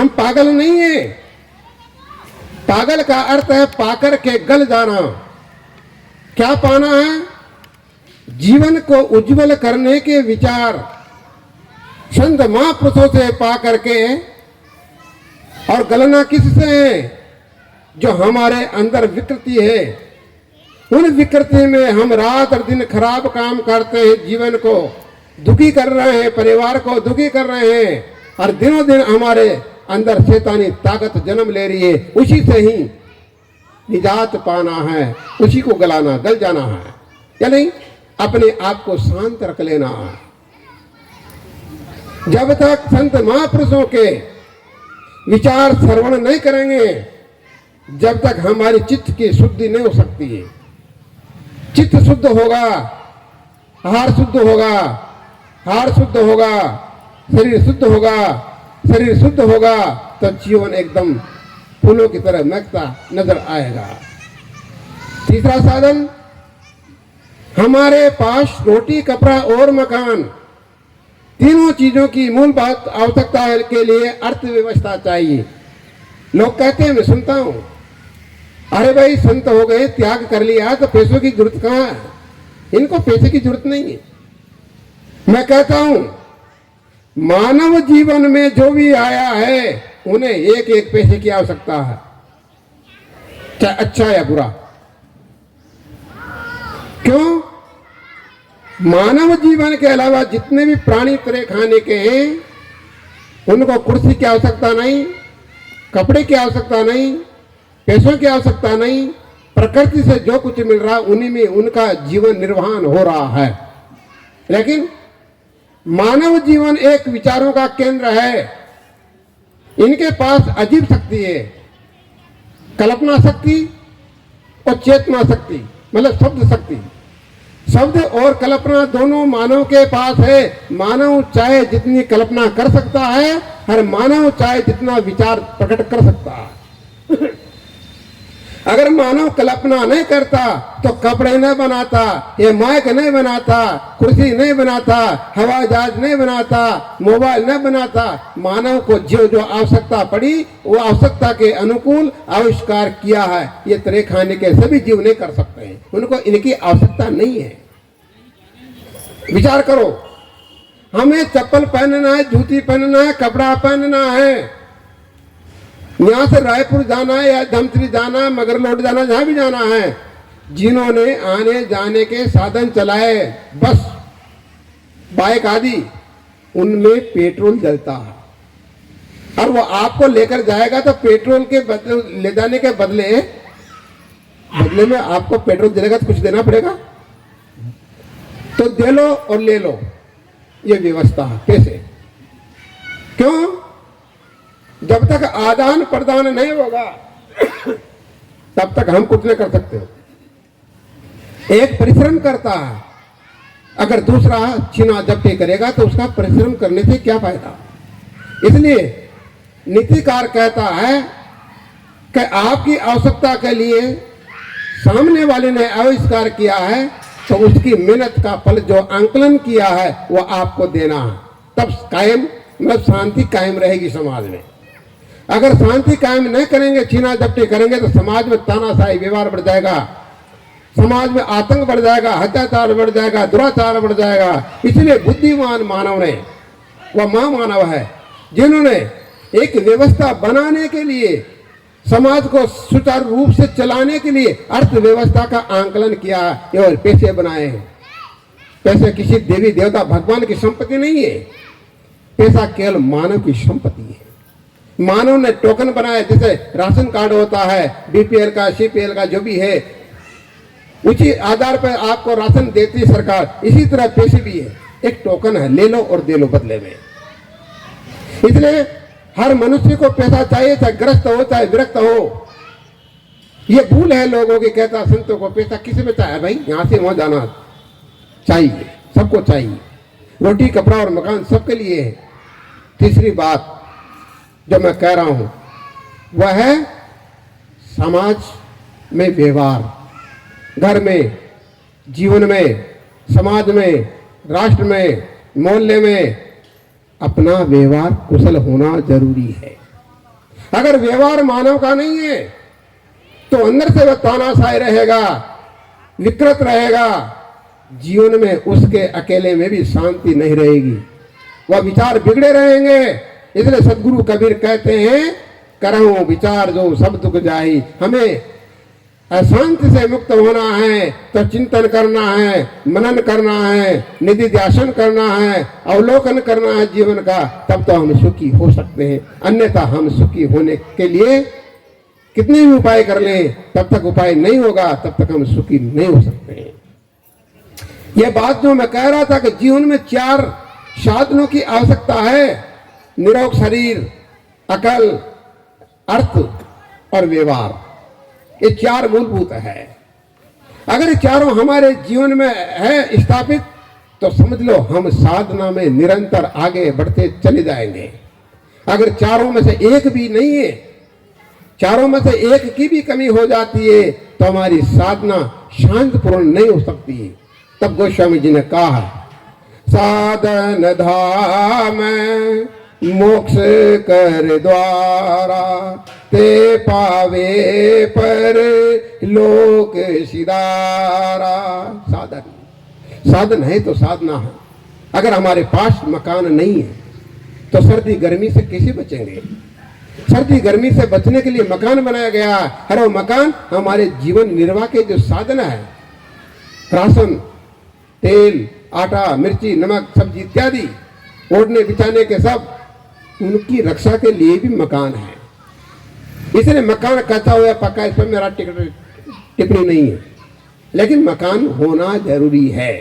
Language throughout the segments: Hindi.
हम पागल नहीं है। पागल का अर्थ है पाकर के गल जाना। क्या पाना है? जीवन को उज्जवल करने के विचार संत महापुरुषों से पा करके। और गलना किससे है? जो हमारे अंदर विकृति है, उन विकृति में हम रात और दिन खराब काम करते हैं, जीवन को दुखी कर रहे हैं, परिवार को दुखी कर रहे हैं, और दिनों दिन हमारे अंदर शैतानी ताकत जन्म ले रही है। उसी से ही निजात पाना है, उसी को गलाना, गल जाना है या नहीं? अपने आप को शांत रख लेना है। जब तक संत महापुरुषों के विचार श्रवण नहीं करेंगे, जब तक हमारी चित्त की शुद्धि नहीं हो सकती है। चित्त शुद्ध होगा, आहार शुद्ध होगा, हार शुद्ध होगा, शरीर शुद्ध होगा, शरीर शुद्ध होगा तो जीवन एकदम फूलों की तरह महकता नजर आएगा। तीसरा साधन, हमारे पास रोटी, कपड़ा और मकान, तीनों चीजों की मूल बात आवश्यकता के लिए अर्थव्यवस्था चाहिए। लोग कहते हैं, मैं सुनता हूं, अरे भाई संत हो गए, त्याग कर लिया तो पैसों की जरूरत कहां है? इनको पैसे की जरूरत नहीं है। मैं कहता हूं, मानव जीवन में जो भी आया है उन्हें एक एक पैसे की आवश्यकता है, चाहे अच्छा या बुरा। क्यों? मानव जीवन के अलावा जितने भी प्राणी तरह खाने के हैं, उनको कुर्सी की आवश्यकता नहीं, कपड़े की आवश्यकता नहीं, पैसों की आवश्यकता नहीं। प्रकृति से जो कुछ मिल रहा है उन्हीं में उनका जीवन निर्वहन हो रहा है। लेकिन मानव जीवन एक विचारों का केंद्र है। इनके पास अजीब शक्ति है, कल्पना शक्ति और चेतना शक्ति, मतलब शब्द शक्ति। शब्द और कल्पना दोनों मानव के पास है। मानव चाहे जितनी कल्पना कर सकता है, हर मानव चाहे जितना विचार प्रकट कर सकता है। अगर मानव कल्पना नहीं करता तो कपड़े नहीं बनाता, ये माइक नहीं बनाता, कुर्सी नहीं बनाता, हवाई जहाज नहीं बनाता, मोबाइल नहीं बनाता। मानव को जो जो आवश्यकता पड़ी वो आवश्यकता के अनुकूल आविष्कार किया है। ये तरह खाने के सभी जीव नहीं कर सकते हैं, उनको इनकी आवश्यकता नहीं है। विचार करो, हमें चप्पल पहनना है, जूती पहनना है, कपड़ा पहनना है, यहां से रायपुर जाना है या धमतरी जाना है, मगरलोड जाना, जहां भी जाना है। जिन्होंने आने जाने के साधन चलाए, बस, बाइक आदि, उनमें पेट्रोल जलता है। और वो आपको लेकर जाएगा तो पेट्रोल के बदले, ले जाने के बदले में आपको पेट्रोल जलेगा तो कुछ देना पड़ेगा। तो दे लो और ले लो, ये व्यवस्था है। पैसे क्यों? जब तक आदान प्रदान नहीं होगा तब तक हम कुछ नहीं कर सकते। एक परिश्रम करता है, अगर दूसरा छीना जब्ती करेगा तो उसका परिश्रम करने से क्या फायदा? इसलिए नीतिकार कहता है कि आपकी आवश्यकता के लिए सामने वाले ने आविष्कार किया है तो उसकी मेहनत का फल जो आंकलन किया है वो आपको देना है। तब कायम, मतलब शांति कायम रहेगी समाज में। अगर शांति कायम नहीं करेंगे, छीना झपटी करेंगे तो समाज में तानाशाही व्यवहार बढ़ जाएगा, समाज में आतंक बढ़ जाएगा, अत्याचार बढ़ जाएगा, दुराचार बढ़ जाएगा। इसलिए बुद्धिमान मानव ने, वह महामानव है जिन्होंने एक व्यवस्था बनाने के लिए, समाज को सुचारू रूप से चलाने के लिए अर्थव्यवस्था का आंकलन किया और पैसे बनाए हैं। पैसे किसी देवी देवता भगवान की संपत्ति नहीं है, पैसा केवल मानव की संपत्ति है। मानव ने टोकन बनाया, जैसे राशन कार्ड होता है, बीपीएल का, सीपीएल का, जो भी है, उसी आधार पर आपको राशन देती सरकार। इसी तरह पैसे भी है, एक टोकन है, ले लो और दे लो बदले में। इसलिए हर मनुष्य को पैसा चाहिए, चाहे ग्रस्त हो चाहे विरक्त हो। ये भूल है लोगों की, कहता संतों को पैसा किसी में चाहिए? भाई यहां से वहां जाना चाहिए, सबको चाहिए। रोटी, कपड़ा और मकान सबके लिए है। तीसरी बात जो मैं कह रहा हूं वह है समाज में व्यवहार, घर में, जीवन में, समाज में, राष्ट्र में, मोहल्ले में अपना व्यवहार कुशल होना जरूरी है। अगर व्यवहार मानव का नहीं है तो अंदर से वह तानाशाही रहेगा, विकृत रहेगा, जीवन में उसके अकेले में भी शांति नहीं रहेगी, वह विचार बिगड़े रहेंगे। इसलिए सदगुरु कबीर कहते हैं, करहूं विचार जो सब दुख जाई। हमें अशांति से मुक्त होना है तो चिंतन करना है, मनन करना है, निधि ध्यान करना है, अवलोकन करना है जीवन का, तब तो हम सुखी हो सकते हैं। अन्यथा हम सुखी होने के लिए कितने भी उपाय कर लें, तब तक उपाय नहीं होगा, तब तक हम सुखी नहीं हो सकते हैं। यह बात जो मैं कह रहा था कि जीवन में 4 साधनों की आवश्यकता है, निरोग शरीर, अकल, अर्थ और व्यवहार, ये 4 मूलभूत है। अगर ये चारों हमारे जीवन में है स्थापित तो समझ लो हम साधना में निरंतर आगे बढ़ते चले जाएंगे। अगर चारों में से एक भी नहीं है, चारों में से एक की भी कमी हो जाती है तो हमारी साधना शांतिपूर्ण नहीं हो सकती। तब गोस्वामी जी ने कहा, साधन धाम मोक्ष कर द्वारा, ते पावे पर लोक सिधारा। साधन है तो साधना है। अगर हमारे पास मकान नहीं है तो सर्दी गर्मी से कैसे बचेंगे? सर्दी गर्मी से बचने के लिए मकान बनाया गया है, और वो मकान हमारे जीवन निर्वाह के जो साधन है, राशन, तेल, आटा, मिर्ची, नमक, सब्जी इत्यादि, ओढ़ने बिछाने के सब, उनकी रक्षा के लिए भी मकान है। इसलिए मकान कच्चा हुआ पक्का, इस पर मेरा टिप्पणी नहीं है, लेकिन मकान होना जरूरी है।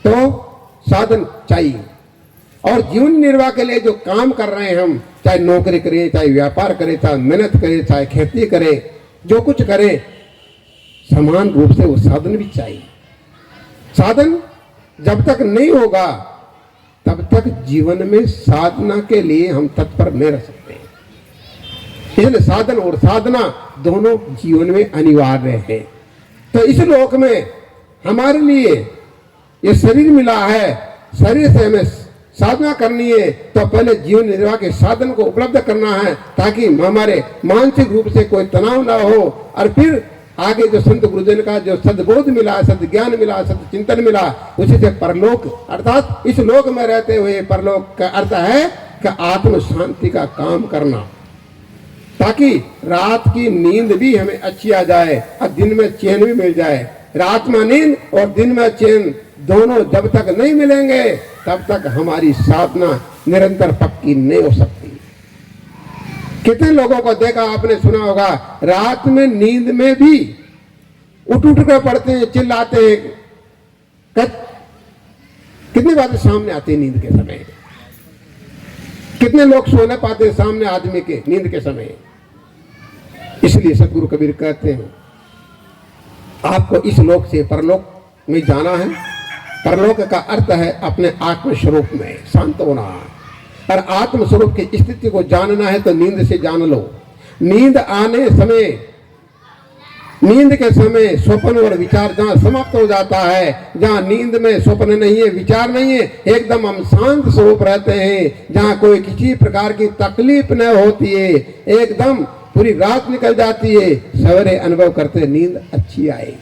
तो साधन चाहिए। और जीवन निर्वाह के लिए जो काम कर रहे हैं हम, चाहे नौकरी करें, चाहे व्यापार करें, चाहे मेहनत करें, चाहे खेती करें, जो कुछ करें, समान रूप से वो साधन भी चाहिए। साधन जब तक नहीं होगा तब तक जीवन में साधना के लिए हम तत्पर नहीं रह सकते। इसलिए साधन और साधना दोनों जीवन में अनिवार्य है। तो इस लोक में हमारे लिए ये शरीर मिला है, शरीर से हमें साधना करनी है, तो पहले जीवन निर्वाह के साधन को उपलब्ध करना है, ताकि हमारे मानसिक रूप से कोई तनाव ना हो, और फिर आगे जो संत गुरुजन का जो सद्बोध मिला, सद्ज्ञान मिला, सद चिंतन मिला, उसी से परलोक, अर्थात इस लोक में रहते हुए परलोक का अर्थ है कि आत्म शांति का काम करना, ताकि रात की नींद भी हमें अच्छी आ जाए और दिन में चैन भी मिल जाए। रात में नींद और दिन में चैन दोनों जब तक नहीं मिलेंगे तब तक हमारी साधना निरंतर पक्की नहीं हो सकती। कितने लोगों को देखा आपने, सुना होगा, रात में नींद में भी उठ कर पड़ते हैं, चिल्लाते हैं। कितनी बातें सामने आती है नींद के समय। कितने लोग सो नहीं पाते सामने आदमी के नींद के समय। इसलिए सदगुरु कबीर कहते हैं, आपको इस लोक से परलोक में जाना है। परलोक का अर्थ है अपने आत्म स्वरूप में शांत होना, और आत्म स्वरूप की स्थिति को जानना है तो नींद से जान लो। नींद आने समय, नींद के समय स्वप्न और विचार जहां समाप्त हो जाता है, जहां नींद में स्वप्न नहीं है, विचार नहीं है, एकदम हम शांत स्वरूप रहते हैं, जहां कोई किसी प्रकार की तकलीफ न होती है, एकदम पूरी रात निकल जाती है, सवेरे अनुभव करते नींद अच्छी आई।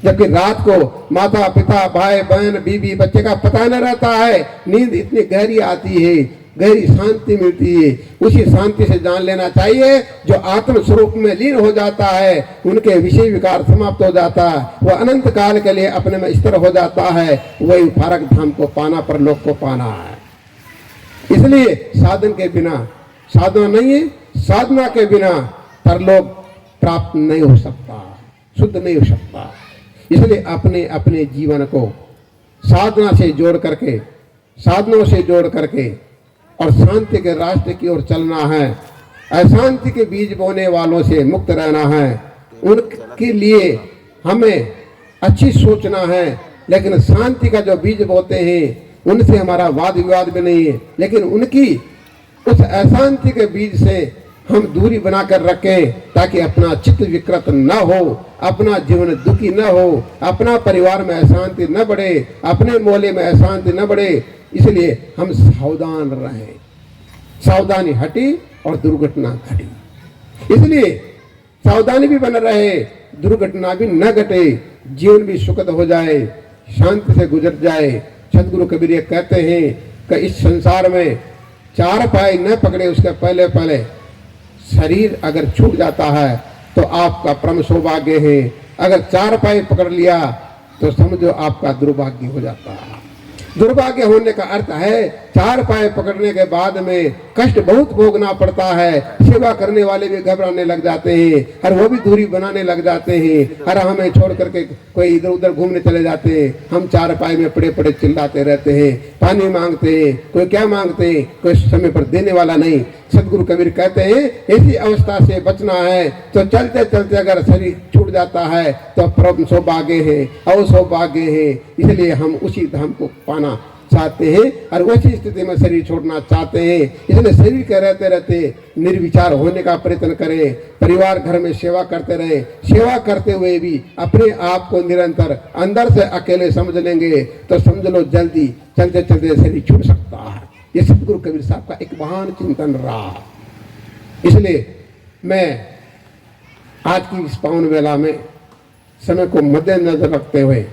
जबकि रात को माता पिता, भाई बहन, बीवी, बच्चे का पता न रहता है, नींद इतनी गहरी आती है, गहरी शांति मिलती है। उसी शांति से जान लेना चाहिए, जो आत्म स्वरूप में लीन हो जाता है, उनके विषय विकार समाप्त हो जाता है, वो अनंत काल के लिए अपने में स्थिर हो जाता है, वही फारक धाम को पाना, परलोक को पाना है। इसलिए साधन के बिना साधना नहीं है, साधना के बिना परलोक प्राप्त नहीं हो सकता, शुद्ध नहीं हो सकता। इसलिए अपने अपने जीवन को साधना से जोड़ करके, साधनों से जोड़ करके और शांति के रास्ते की ओर चलना है। अशांति के बीज बोने वालों से मुक्त रहना है। उनके लिए हमें अच्छी सोचना है, लेकिन शांति का जो बीज बोते हैं उनसे हमारा वाद विवाद भी नहीं है, लेकिन उनकी उस अशांति के बीज से हम दूरी बनाकर रखें, ताकि अपना चित्त विकृत न हो, अपना जीवन दुखी न हो, अपना परिवार में अशांति न बढ़े, अपने मोहल्ले में अशांति न बढ़े। इसलिए हम सावधान रहें। सावधानी हटी और दुर्घटना घटी। इसलिए सावधानी भी बना रहे, दुर्घटना भी न घटे, जीवन भी सुखद हो जाए, शांति से गुजर जाए। सदगुरु कबीर ये कहते हैं कि इस संसार में चार पाए न पकड़े उसके पहले पहले शरीर अगर छूट जाता है तो आपका परम सौभाग्य है। अगर चार पाए पकड़ लिया तो समझो आपका दुर्भाग्य हो जाता है। दुर्भाग्य होने का अर्थ है चार पाए पकड़ने के बाद में कष्ट बहुत भोगना पड़ता है। सेवा करने वाले भी घबराने लग जाते हैं और वो भी दूरी बनाने लग जाते हैं और हमें छोड़ करके कोई इधर उधर घूमने चले जाते हैं। हम चार पाए में पड़े पड़े चिल्लाते रहते हैं, पानी मांगते हैं, कोई क्या मांगते हैं, कोई समय पर देने वाला नहीं। सदगुरु कबीर कहते हैं ऐसी अवस्था से बचना है तो चलते चलते अगर शरीर छूट जाता है तो परम सौभाग्य है, अवसौभाग्य है। इसलिए हम उसी धाम को पाना चाहते हैं और वैसी स्थिति में शरीर छोड़ना चाहते हैं। इसलिए शरीर के रहते रहते निर्विचार होने का प्रयत्न करें, परिवार घर में सेवा करते रहे। सेवा करते हुए भी अपने आप को निरंतर अंदर से अकेले समझ लेंगे तो समझ लो जल्दी चलते चलते शरीर छूट सकता है। ये सदगुरु कबीर साहब का एक महान चिंतन रहा। इसलिए मैं आज की इस पावन वेला में समय को मद्देनजर रखते हुए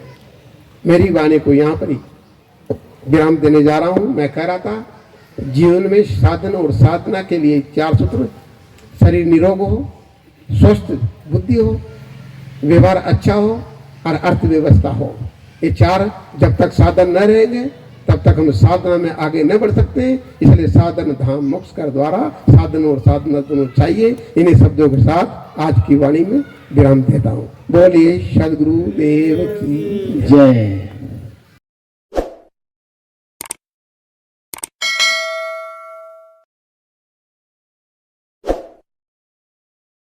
मेरी वाणी को यहाँ पर ही विराम देने जा रहा हूँ। मैं कह रहा था जीवन में साधन और साधना के लिए चार सूत्र: शरीर निरोग हो, स्वस्थ बुद्धि हो, व्यवहार अच्छा हो और अर्थव्यवस्था हो। ये चार जब तक साधन न रहेंगे तब तक हम साधना में आगे न बढ़ सकते। इसलिए साधन धाम मोक्ष कर द्वारा साधन और साधना दोनों चाहिए। इन्हीं शब्दों के साथ आज की वाणी में विराम देता हूँ। बोलिए सदगुरु देव की जय।